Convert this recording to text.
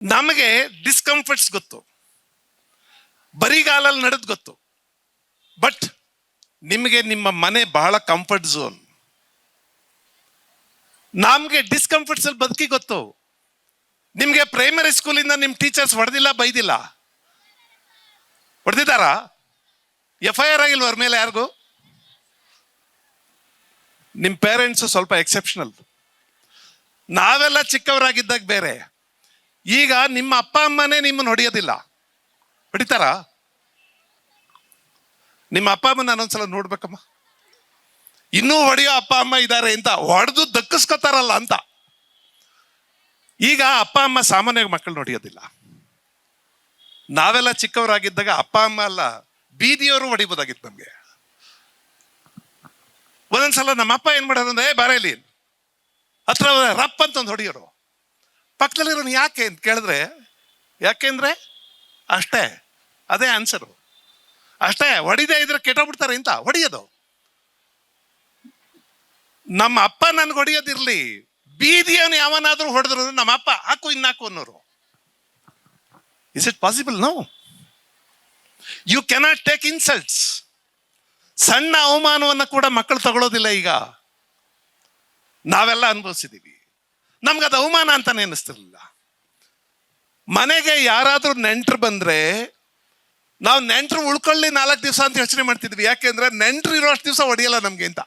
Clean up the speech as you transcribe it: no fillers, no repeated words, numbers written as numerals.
ನಮಗೆ ಡಿಸ್ಕಂಫರ್ಟ್ಸ್ ಗೊತ್ತು, ಬರಿಗಾಲಲ್ಲಿ ನಡೆದ್ ಗೊತ್ತು. ಬಟ್ ನಿಮಗೆ ನಿಮ್ಮ ಮನೆ ಬಹಳ ಕಂಫರ್ಟ್ ಝೋನ್. ನಮ್ಗೆ ಡಿಸ್ಕಂಫರ್ಟ್ಸ್ ಅಲ್ಲಿ ಬದುಕಿ ಗೊತ್ತು. ನಿಮ್ಗೆ ಪ್ರೈಮರಿ ಸ್ಕೂಲಿಂದ ನಿಮ್ ಟೀಚರ್ಸ್ ಹೊಡೆದಿಲ್ಲ, ಬೈದಿಲ್ಲ? ಹೊಡೆದಿದ್ದಾರ? FIR ಆಗಿಲ್ವ ಅವ್ರ ಮೇಲೆ ಯಾರಿಗೂ? ನಿಮ್ ಪೇರೆಂಟ್ಸ್ ಸ್ವಲ್ಪ ಎಕ್ಸೆಪ್ಷನಲ್. ನಾವೆಲ್ಲ ಚಿಕ್ಕವರಾಗಿದ್ದಾಗ ಬೇರೆ. ಈಗ ನಿಮ್ಮ ಅಪ್ಪ ಅಮ್ಮನೇ ನಿಮ್ಮನ್ನು ಹೊಡೆಯೋದಿಲ್ಲ, ಹೊಡಿತಾರ? ನಿಮ್ಮ ಅಪ್ಪ ಅಮ್ಮ ನಾನೊಂದ್ಸಲ ನೋಡ್ಬೇಕಮ್ಮ, ಇನ್ನೂ ಹೊಡೆಯೋ ಅಪ್ಪ ಅಮ್ಮ ಇದ್ದಾರೆ ಅಂತ, ಹೊಡೆದು ದಕ್ಕಿಸ್ಕೊತಾರಲ್ಲ ಅಂತ. ಈಗ ಅಪ್ಪ ಅಮ್ಮ ಸಾಮಾನ್ಯವಾಗಿ ಮಕ್ಕಳು ಹೊಡೆಯೋದಿಲ್ಲ. ನಾವೆಲ್ಲ ಚಿಕ್ಕವರಾಗಿದ್ದಾಗ ಅಪ್ಪ ಅಮ್ಮ ಅಲ್ಲ, ಬೀದಿಯವರು ಹೊಡಿಬೋದಾಗಿತ್ತು ನಮ್ಗೆ. ಒಂದೊಂದ್ಸಲ ನಮ್ಮ ಅಪ್ಪ ಏನ್ ಮಾಡೋದು ಅಂದ್ರೆ, ಬಾರೇಲಿ ಹತ್ರ ರಪ್ ಅಂತ ಒಂದು ಹೊಡಿಯೋರು. ಪಕ್ಕದಲ್ಲಿರೋನು ಯಾಕೆ ಅಂತ ಕೇಳಿದ್ರೆ, ಯಾಕೆಂದ್ರೆ ಅಷ್ಟೇ, ಅದೇ ಆನ್ಸರು. ಅಷ್ಟೇ, ಹೊಡಿದೇ ಇದ್ರೆ ಕೆಟ್ಟೋಗ್ಬಿಡ್ತಾರೆ ಅಂತ ಹೊಡಿಯೋದು. ನಮ್ಮ ಅಪ್ಪ ನನ್ಗೆ ಹೊಡಿಯೋದಿರ್ಲಿ, ಬೀದಿಯವನು ಯಾವನಾದ್ರೂ ಹೊಡೆದ್ರು ನಮ್ಮ ಅಪ್ಪ ಹಾಕು ಇನ್ನಾಕು ಅನ್ನೋರು. Is it possible? No. You cannot take insults. ಸಣ್ಣ ಅವಮಾನವನ್ನು ಕೂಡ ಮಕ್ಕಳು ತಗೊಳ್ಳೋದಿಲ್ಲ. ಈಗ ನಾವೆಲ್ಲ ಅನುಭವಿಸಿದೀವಿ. ನಮ್ಗದು ಅವಮಾನ ಅಂತಾನೆ ಅನ್ನಿಸ್ತಿರ್ಲಿಲ್ಲ. ಮನೆಗೆ ಯಾರಾದ್ರೂ ನೆಂಟರು ಬಂದ್ರೆ ನಾವು ನೆಂಟರು ಉಳ್ಕೊಳ್ಳಿ 4 ದಿವಸ ಅಂತ ಯೋಚನೆ ಮಾಡ್ತಿದ್ವಿ. ಯಾಕೆಂದ್ರೆ ನೆಂಟರು ಇರೋಷ್ಟು ದಿವಸ ಹೊಡೆಯಲ್ಲ ನಮ್ಗೆ ಅಂತ.